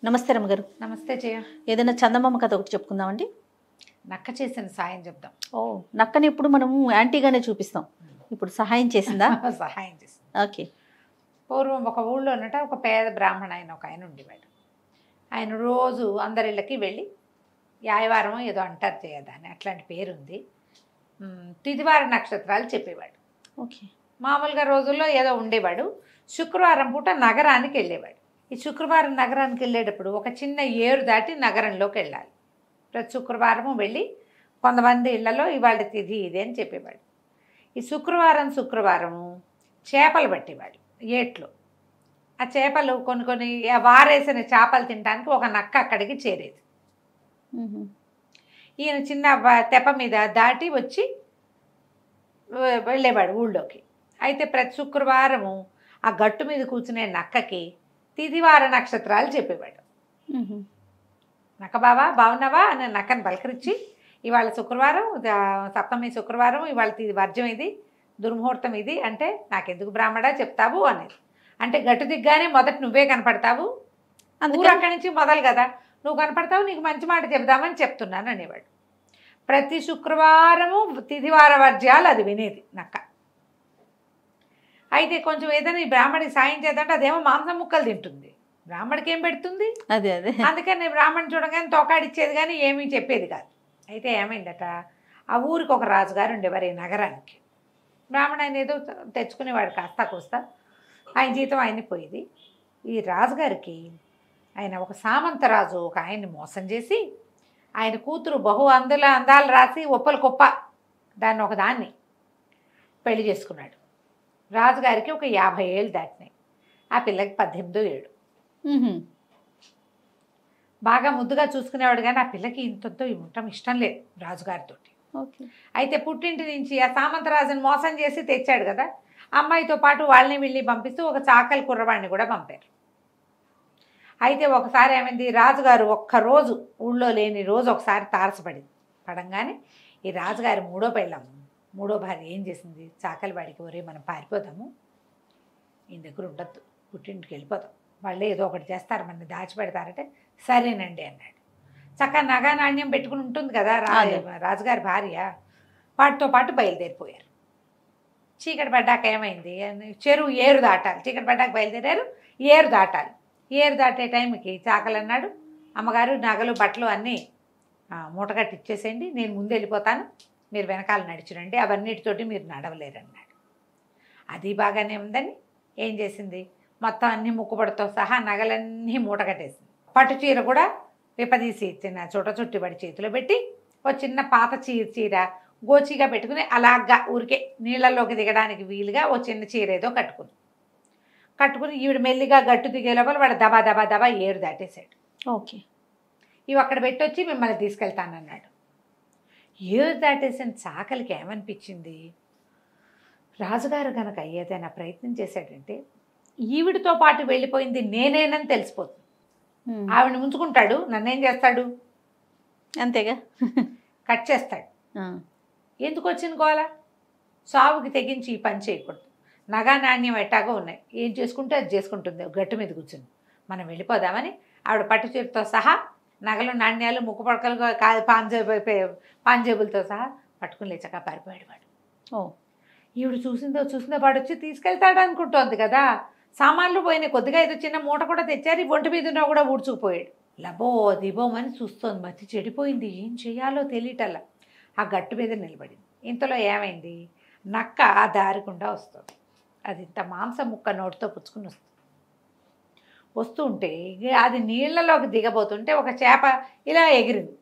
నమస్తే రమ్మగారు. నమస్తే జయ. ఏదైనా చందమామ కథ ఒకటి చెప్పుకుందామండి. నక్క చేసిన సాయం చెప్దాం. ఓ, నక్కని ఇప్పుడు మనం యాంటీగానే చూపిస్తాం, ఇప్పుడు సహాయం చేసిందా? సహాయం చేసింది. ఓకే. పూర్వం ఒక ఊళ్ళోనట ఒక పేద బ్రాహ్మణ ఒక ఆయన ఉండేవాడు. ఆయన రోజు అందరిళ్ళకి వెళ్ళి యాయవారం ఏదో అంటారు చేయదాన్ని, అట్లాంటి పేరుంది, తిదివార నక్షత్రాలు చెప్పేవాడు. ఓకే. మామూలుగా రోజుల్లో ఏదో ఉండేవాడు. శుక్రవారం పూట నగరానికి వెళ్ళేవాడు. ఈ శుక్రవారం నగరానికి వెళ్ళేటప్పుడు ఒక చిన్న ఏరు దాటి నగరంలోకి వెళ్ళాలి. ప్రతి శుక్రవారము వెళ్ళి కొంతమంది ఇళ్లలో ఇవాళ తిథి ఇది అని చెప్పేవాడు. ఈ శుక్రవారము చేపలు పట్టేవాడు ఏట్లో. ఆ చేపలు కొన్ని వారేసిన చేపలు తినడానికి ఒక నక్క అక్కడికి చేరేది. ఈయన చిన్న తెప్ప మీద దాటి వచ్చి వెళ్ళేవాడు ఊళ్ళోకి. అయితే ప్రతి శుక్రవారము ఆ గట్టు మీద కూర్చునే నక్కకి తిదివార నక్షత్రాలు చెప్పేవాడు. నక్క బావా బాగున్నావా అని నక్కని పలకరించి, ఇవాళ శుక్రవారం, సప్తమి శుక్రవారం, ఇవాళ వర్జం ఇది, దుర్ముహూర్తం ఇది అంటే నాకెందుకు బ్రాహ్మడా చెప్తావు అనేది. అంటే గట్టు దిగ్గానే మొదట నువ్వే కనపడతావు, అందుకు అక్కడి నుంచి మొదలు కదా, నువ్వు కనపడతావు, నీకు మంచి మాట చెప్దామని చెప్తున్నాను అనేవాడు. ప్రతి శుక్రవారము తిదివార వర్జ్యాలు అది వినేది నక్క. అయితే కొంచెం ఏదైనా ఈ బ్రాహ్మడికి సాయం చేద్దంటే అదేమో మాంసం ముక్కలు తింటుంది, బ్రాహ్మడికి ఏం పెడుతుంది? అదే అదే. అందుకని బ్రాహ్మణ్ చూడగానే తోకాడిచ్చేది కానీ ఏమీ చెప్పేది కాదు. అయితే ఏమైందట, ఆ ఊరికి ఒక రాజుగారు ఉండేవారు, ఈ నగరానికి. బ్రాహ్మణ ఆయన ఏదో తెచ్చుకునేవాడు కాస్తా కోస్తా, ఆయన జీతం ఆయన్ని పోయేది. ఈ రాజుగారికి ఆయన ఒక సామంతరాజు ఒక ఆయన్ని మోసం చేసి ఆయన కూతురు అందాలు రాసి ఒప్పలు కుప్ప దాన్ని ఒకదాన్ని పెళ్లి చేసుకున్నాడు. రాజుగారికి ఒక 50 ఏళ్ళు దాటినాయి, ఆ పిల్లకి 18 ఏళ్ళు. బాగా ముద్దుగా చూసుకునేవాడు కానీ ఆ పిల్లకి ఇంతతో ఉండటం ఇష్టం లేదు రాజుగారితో. అయితే పుట్టింటి నుంచి ఆ సామంతరాజుని మోసం చేసి తెచ్చాడు కదా, అమ్మాయితో పాటు వాళ్ళని వీళ్ళని పంపిస్తూ ఒక చాకలి కుర్రవాడిని కూడా పంపారు. అయితే ఒకసారి ఏమైంది, రాజుగారు ఒక్కరోజు ఊళ్ళో లేని రోజు ఒకసారి పడంగానే ఈ రాజుగారి మూడో భార్య ఏం చేసింది, చాకలి వాడికి, ఒరే మనం పారిపోదాము, ఈయన దగ్గర ఉండద్దు, పుట్టింటికి వెళ్ళిపోతాం, వాళ్ళే ఏదో ఒకటి చేస్తారు, మన దాచిపెడతారంటే సరేనండి అన్నాడు. చక్కగా నగా నాణ్యం పెట్టుకుని ఉంటుంది కదా రాజుగారి భార్య, వాటితో పాటు బయలుదేరిపోయారు. చీకటి పడ్డాక ఏమైంది, చెరువు ఏరు దాటాలి, చీకటి పడ్డాక బయలుదేరారు, ఏరు దాటాలి. ఏరు దాటే టైంకి చాకలి అన్నాడు, అమ్మగారు నగలు బట్టలు అన్నీ మూటగట్టి ఇచ్చేసేయండి, నేను ముందు వెళ్ళిపోతాను, మీరు వెనకాల నడిచిరండి, అవన్నిటితోటి మీరు నడవలేరు అన్నాడు. అది బాగానే ఉందని ఏం చేసింది, మొత్తం అన్ని ముక్కుబడితో సహా నగలన్నీ మూటగట్టేసింది. పట్టు చీర కూడా విపదీసి చిన్న చుట్టి చేతిలో పెట్టి ఒక చిన్న పాత చీర గోచిగా పెట్టుకుని అలాగా ఊరికే నీళ్ళల్లోకి దిగడానికి వీలుగా ఓ చిన్న చీర ఏదో కట్టుకుని ఈవిడ మెల్లిగా గట్టు దిగే లోపల వాడు దబా దబా దబా ఏరు దాటేశాడు. ఓకే. ఇవి అక్కడ పెట్టొచ్చి మిమ్మల్ని తీసుకెళ్తానన్నాడు. ఏరు దాటేసిన చాకలికి ఏమనిపించింది, రాజుగారు కనుక ఏదైనా ప్రయత్నం చేశాడంటే ఈవిడితో పాటు వెళ్ళిపోయింది నేనేనని తెలిసిపోతుంది, ఆవిడని ఉంచుకుంటాడు, నన్నేం చేస్తాడు, అంతేగా, కట్ చేస్తాడు. ఎందుకు వచ్చిన గోల, సావుకి తెగించి ఈ పని చేయకూడదు, నగా నాణ్యం ఎట్టాగో ఉన్నాయి, ఏం చేసుకుంటే అది చేసుకుంటుంది, గట్టు మీద కూర్చుని మనం వెళ్ళిపోదామని ఆవిడ పట్టు చీరతో సహా నగలు నాణ్యాలు ముక్కు పడకలు పాంజేబులతో సహా పట్టుకుని లేచక పారిపోయాడు వాడు. ఈవిడ చూసిందో వాడు వచ్చి తీసుకెళ్తాడు అనుకుంటోంది కదా, సామాన్లు పోయినాయి, కొద్దిగా ఏదో చిన్న మూట కూడా తెచ్చారు, ఈ ఒంటి మీద కూడా ఊడ్చుకుపోయాడు. లబో దిబోమని చూస్తోంది, మతి చెడిపోయింది, ఏం చేయాలో తెలియటల్లా ఆ గట్టు మీద నిలబడింది. ఇంతలో ఏమైంది, నక్క ఆ దారికుండా వస్తుంది, అది ఇంత మాంసం ముక్క నోటితో పుచ్చుకుని వస్తుంటే అది నీళ్లలోకి దిగబోతుంటే ఒక చేప ఇలా ఎగిరింది.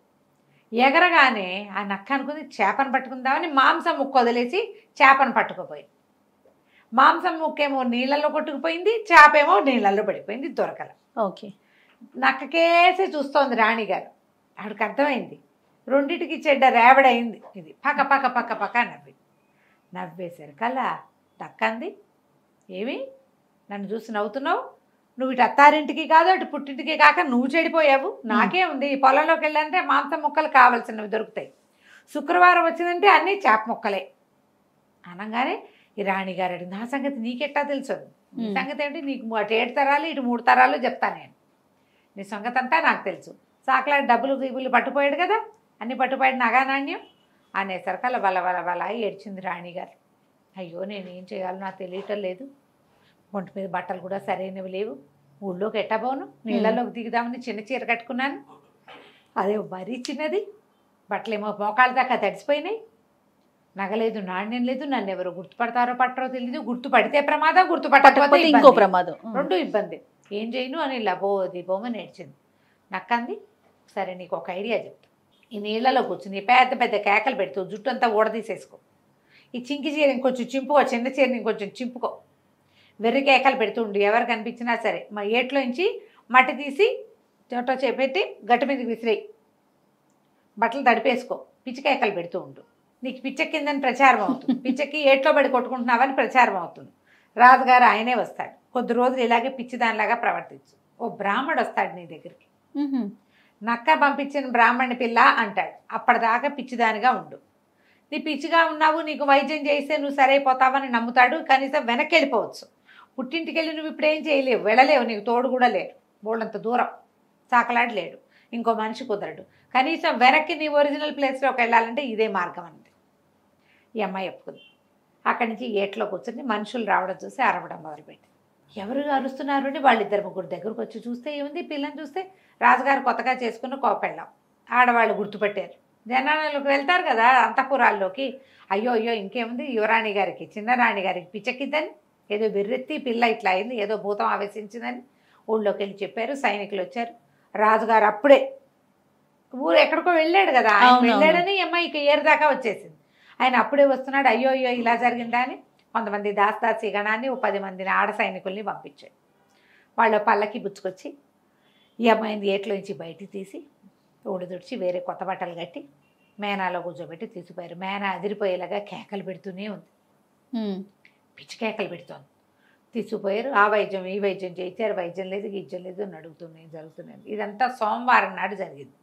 ఎగరగానే ఆ నక్క అనుకుంది చేపను పట్టుకుందామని మాంసం ముక్క వదిలేసి చేపను పట్టుకుపోయింది. మాంసం ముక్కేమో నీళ్ళల్లో కొట్టుకుపోయింది, చేపేమో నీళ్ళల్లో పడిపోయింది, దొరకల. ఓకే. నక్కకేసి చూస్తోంది రాణిగారు. ఆవిడకి అర్థమైంది రెండిటికి చెడ్డ రేవడైంది, ఇది పక్క పక్క పక్క పక్క నవ్వేశారు కల్లా దక్కంది, ఏమి నన్ను చూసి నవ్వుతున్నావు, నువ్వు ఇటు అత్తారింటికి కాదు అటు పుట్టింటికి కాక నువ్వు చెడిపోయావు, నాకే ఉంది, పొలంలోకి వెళ్ళాలంటే మాంసం ముక్కలు కావాల్సినవి దొరుకుతాయి, శుక్రవారం వచ్చిందంటే అన్నీ చేప ముక్కలే అనగానే ఈ రాణిగారు అడిగింది, నా సంగతి నీకెట్టా తెలుసు, నీ సంగతి ఏంటి, నీకు అటు 7 తరాలు ఇటు 3 తరాలు చెప్తాను నేను, నీ సంగతి అంతా నాకు తెలుసు. సాకలాడి డబ్బులు గిబ్బులు పట్టుపోయాడు కదా, అన్ని పట్టుపోయాడు నగా నాణ్యం అనేసరికి అలా వల ఏడ్చింది రాణిగారు. అయ్యో నేనేం చేయాలో నాకు తెలియటం లేదు, ఒంటి మీద బట్టలు కూడా సరైనవి లేవు, ఊళ్ళోకి ఎట్టబోను, నీళ్ళలోకి దిగుదామని చిన్న చీర కట్టుకున్నాను, అదే మరీ చిన్నది, బట్టలేమో మోకాళ్ళ దాకా తడిసిపోయినాయి, నగలేదు నాణ్యం లేదు, నన్ను ఎవరు గుర్తుపడతారో పట్టరో తెలియదు, గుర్తుపడితే ప్రమాదం, గుర్తుపట్టకపోతే ఇంకో ప్రమాదం, రెండు ఇబ్బంది, ఏం చేయను అని లబోమని ఏడ్చింది. నక్కంది, సరే నీకు ఒక ఐడియా చెప్తా, ఈ నీళ్ళలో కూర్చుని పెద్ద పెద్ద కేకలు పెడుతూ జుట్టు అంతా ఊడదీసేసుకో, ఈ చింకి చీర ఇంకొంచెం చింపుకో, చిన్న చీరని ఇంకొంచెం చింపుకో, వెర్రి కేకలు పెడుతూ ఉండు, ఎవరు కనిపించినా సరే మా ఏట్లోంచి మట్టి తీసి చోట చేపెట్టి గట్టు మీదకి విసిరేయి, బట్టలు తడిపేసుకో, పిచ్చికేకలు పెడుతూ ఉండు, నీకు పిచ్చెక్కిందని ప్రచారం అవుతుంది, పిచ్చెక్కి ఏట్లో పడి కొట్టుకుంటున్నావని ప్రచారం అవుతుంది, రాజుగారు ఆయనే వస్తాడు, కొద్ది రోజులు ఇలాగే పిచ్చిదానిలాగా ప్రవర్తించు, ఓ బ్రాహ్మడు వస్తాడు నీ దగ్గరికి, నక్క పంపించిన బ్రాహ్మణి పిల్ల అంటాడు, అప్పటిదాకా పిచ్చిదానిగా ఉండు, నీ పిచ్చిగా ఉన్నావు, నీకు వైద్యం చేస్తే నువ్వు సరైపోతావని నమ్ముతాడు, కనీసం వెనక్కి వెళ్ళిపోవచ్చు, పుట్టింటికి వెళ్ళి నువ్వు ఇప్పుడు ఏం చేయలేవు, వెళ్ళలేవు, నీకు తోడు కూడా లేరు, బోళ్ళంత దూరం సాకలాడి లేడు, ఇంకో మనిషి కుదరడు, కనీసం వెనక్కి నీ ఒరిజినల్ ప్లేస్లోకి వెళ్ళాలంటే ఇదే మార్గం అంది. ఈ అమ్మాయి ఒప్పుకుంది. అక్కడి నుంచి ఏట్లో కూర్చొని మనుషులు రావడం చూసి అరవడం మొదలుపెట్టి, ఎవరు అరుస్తున్నారు అని వాళ్ళిద్దరు ముగ్గురు దగ్గరకు వచ్చి చూస్తే ఏముంది, పిల్లని చూస్తే రాజుగారు కొత్తగా చేసుకున్న కోపెళ్ళాం, ఆడవాళ్ళు గుర్తుపెట్టారు, జనాలకు వెళ్తారు కదా అంతఃపురాల్లోకి, అయ్యో ఇంకేముంది యువరాణి గారికి చిన్న రాణి గారికి పిచ్చెక్కిద్దని, ఏదో బెర్రెత్తి పిల్ల ఇట్లా అయింది, ఏదో భూతం ఆవేశించిందని ఊళ్ళోకి వెళ్ళి చెప్పారు, సైనికులు వచ్చారు, రాజుగారు అప్పుడే ఊరు ఎక్కడికో వెళ్ళాడు కదా, ఆయన వెళ్ళాడని అమ్మాయికి ఏరుదాకా వచ్చేసింది, ఆయన అప్పుడే వస్తున్నాడు, అయ్యో ఇలా జరిగిందా అని కొంతమంది దాస్తాసి గణాన్ని, ఓ 10 మందిని ఆడ సైనికుల్ని పంపించాడు, వాళ్ళ పల్లకి బుచ్చుకొచ్చి ఈ అమ్మాయిని ఏట్లోంచి బయటికి తీసి ఊడదుడిచి వేరే కొత్త బట్టలు కట్టి మేనాలో కూర్చోబెట్టి తీసుకుపోయారు. మేనా అదిరిపోయేలాగా కేకలు పెడుతూనే ఉంది, పిచ్చి కేకలు పెడుతోంది, తీసుకుపోయారు, ఆ వైద్యం ఈ వైద్యం చేయించారు, వైద్యం లేదు గీజ్యం లేదు అని అడుగుతున్నాయి, జరుగుతున్నాయి. ఇదంతా సోమవారం నాడు జరిగింది.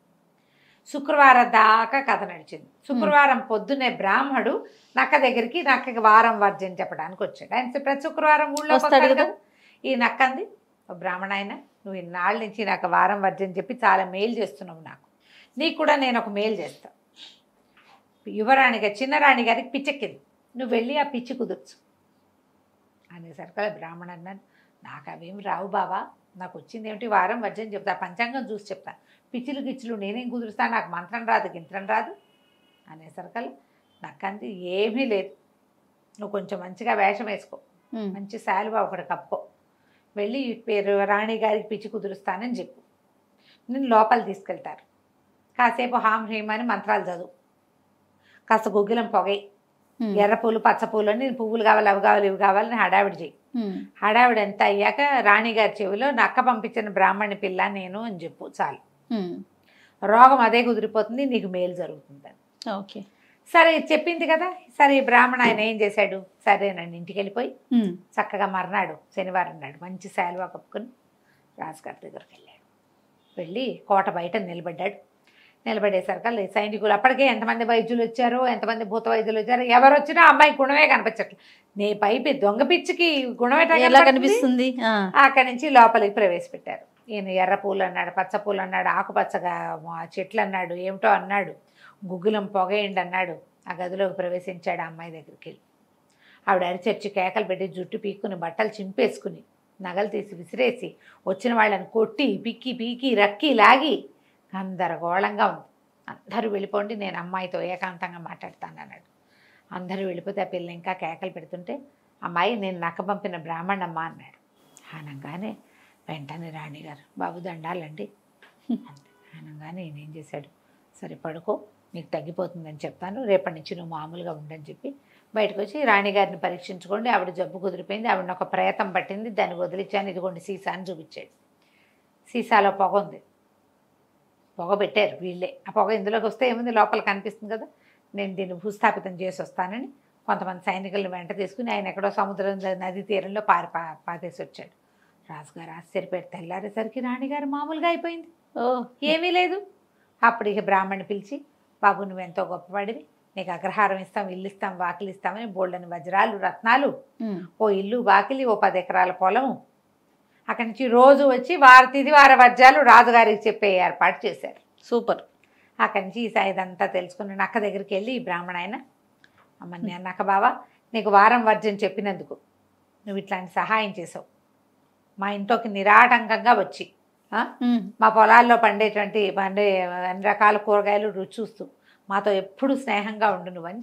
శుక్రవారం దాకా కథ నడిచింది. శుక్రవారం పొద్దున్నే బ్రాహ్మడు నక్క దగ్గరికి నక్కకి వారం వర్జం చెప్పడానికి వచ్చాడు. ఆయన ప్రతి శుక్రవారం ఊళ్ళో వస్తాడు కదా. ఈ నక్కంది, బ్రాహ్మణ ఆయన నువ్వు ఇన్నాళ్ళ నుంచి నాకు వారం వర్జం చెప్పి చాలా మేలు చేస్తున్నావు, నీకు కూడా నేను ఒక మేలు చేస్తా, యువరాణిగా చిన్నరాణి గారికి పిచ్చెక్కింది, నువ్వు వెళ్ళి ఆ పిచ్చి కుదుర్చు అనేసరికి బ్రాహ్మణ అన్నాడు, నాకు అవేమి రావు బావా, నాకు వచ్చింది ఏమిటి వారం వర్జం చెప్తా, పంచాంగం చూసి చెప్తా, పిచ్చిలు గిచ్చులు నేనేం కుదురుస్తాను, నాకు మంత్రం రాదు గింత్రం రాదు అనేసరికి నాకంది ఏమీ లేదు, నువ్వు కొంచెం మంచిగా వేషం వేసుకో, మంచి శాలువా ఒకటి కప్పుకో, వెళ్ళి పేరు రాణి గారికి పిచ్చి కుదురుస్తానని చెప్పు, నేను లోపల తీసుకెళ్తారు, కాసేపు హాం హీం అని మంత్రాలు చదువు, కాస్త గుగ్గిలం పొగయి, ఎర్ర పూలు పచ్చ పూలు అని పువ్వులు కావాలి అవి కావాలి ఇవి కావాలని హడావిడి చేయి, హడావిడి ఎంత అయ్యాక రాణిగారి చెవిలో నక్క పంపించిన బ్రాహ్మణి పిల్ల నేను అని చెప్పు, చాలు రోగం అదే కుదిరిపోతుంది, నీకు మేలు జరుగుతుందని. ఓకే సరే చెప్పింది కదా. సరే ఈ బ్రాహ్మణ ఆయన ఏం చేశాడు, సరేనండి ఇంటికి వెళ్ళిపోయి చక్కగా మర్నాడు శనివారం నాడు మంచి శాలువా కప్పుకొని రాజుగారి దగ్గరికి వెళ్ళాడు. వెళ్ళి కోట బయట నిలబడ్డాడు. నిలబడేసరికి సైనికులు అప్పటికే ఎంతమంది వైద్యులు వచ్చారో, ఎంతమంది భూత వైద్యులు వచ్చారో, ఎవరు వచ్చినా అమ్మాయి గుణమే కనిపించట్లేదు. నీ పైపి దొంగ పిచ్చికి గుణమే కనిపిస్తుంది. అక్కడి నుంచి లోపలికి ప్రవేశపెట్టారు. ఈయన ఎర్ర పూలు అన్నాడు, పచ్చ పూలు అన్నాడు, ఆకుపచ్చగా చెట్లు అన్నాడు, ఏమిటో అన్నాడు, గుగ్గులం పొగేయండి అన్నాడు. ఆ గదిలోకి ప్రవేశించాడు. అమ్మాయి దగ్గరికి వెళ్ళి ఆవిడ అరిచర్చి కేకలు పెట్టి జుట్టు పీక్కుని బట్టలు చింపేసుకుని నగలు తీసి విసిరేసి వచ్చిన వాళ్ళని కొట్టి పిక్కి పీకి రక్కి లాగి గందరగోళంగా ఉంది. అందరూ వెళ్ళిపోండి, నేను అమ్మాయితో ఏకాంతంగా మాట్లాడతాను అన్నాడు. అందరూ వెళ్ళిపోతే ఆ పిల్ల ఇంకా కేకలు పెడుతుంటే అమ్మాయి నేను నక్క పంపిన బ్రాహ్మణమ్మ అన్నాడు. అనగానే వెంటనే రాణిగారు బాబు దండాలండి అనగానే ఈయన ఏం చేశాడు, సరే పడుకో నీకు తగ్గిపోతుందని చెప్తాను, రేపటి నుంచి నువ్వు మామూలుగా ఉండని చెప్పి బయటకు వచ్చి రాణిగారిని పరీక్షించుకోండి, ఆవిడ జబ్బు కుదిరిపోయింది, ఆవిడని ఒక ప్రేతం పట్టింది, దాన్ని వదిలించాను, ఇదిగోండి సీసా అని చూపించాడు. సీసాలో పొగ ఉంది, పొగ పెట్టారు వీళ్ళే. ఆ పొగ ఇందులోకి వస్తే ఏముంది లోపల కనిపిస్తుంది కదా, నేను దీన్ని భూస్థాపితం చేసి వస్తానని కొంతమంది సైనికులను వెంట తీసుకుని ఆయన ఎక్కడో సముద్రం నది తీరంలో పాతేసి వచ్చాడు. రాజుగారు ఆశ్చర్యపోయారు. తెల్లారేసరికి రాణిగారు మామూలుగా అయిపోయింది, ఏమీ లేదు. అప్పుడు ఇక బ్రాహ్మణ్ణి పిలిచి బాబు నువ్వెంతో గొప్పవాడివి, నీకు అగ్రహారం ఇస్తాం, ఇల్లు ఇస్తాం, వాకిలి ఇస్తామని బోల్డని వజ్రాలు రత్నాలు, ఓ ఇల్లు వాకిలి, ఓ 10 ఎకరాల పొలము అక్కడి నుంచి రోజు వచ్చి తిది వార వర్జాలు రాజుగారికి చెప్పే ఏర్పాటు చేశారు. సూపర్. అక్కడి నుంచి ఇదంతా తెలుసుకుని నక్క దగ్గరికి వెళ్ళి ఈ బ్రాహ్మణ ఆయన, అమ్మ నక్క బావా, నీకు వారం వర్జం చెప్పినందుకు నువ్వు ఇట్లాంటి సహాయం చేసావు. మా ఇంట్లోకి నిరాటంకంగా వచ్చి మా పొలాల్లో పండే అన్ని రకాల కూరగాయలు రుచి చూస్తూ మాతో ఎప్పుడు స్నేహంగా ఉండు నువ్వు అని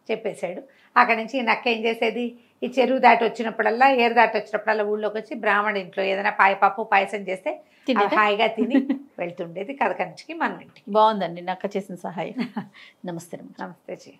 చెప్పేశాడు. అక్కడి నుంచి ఈ నక్క ఏం చేసేది, ఈ చెరువు దాటి వచ్చినప్పుడల్లా, ఏరు దాటి వచ్చినప్పుడల్లా ఊళ్ళోకి వచ్చి బ్రాహ్మణ ఇంట్లో ఏదైనా పప్పు పాయసం చేస్తే హాయిగా తిని వెళ్తుండేది కథ కంచికి మన ఇంటికి. బాగుందండి నక్క చేసిన సహాయం. నమస్తే. నమస్తే.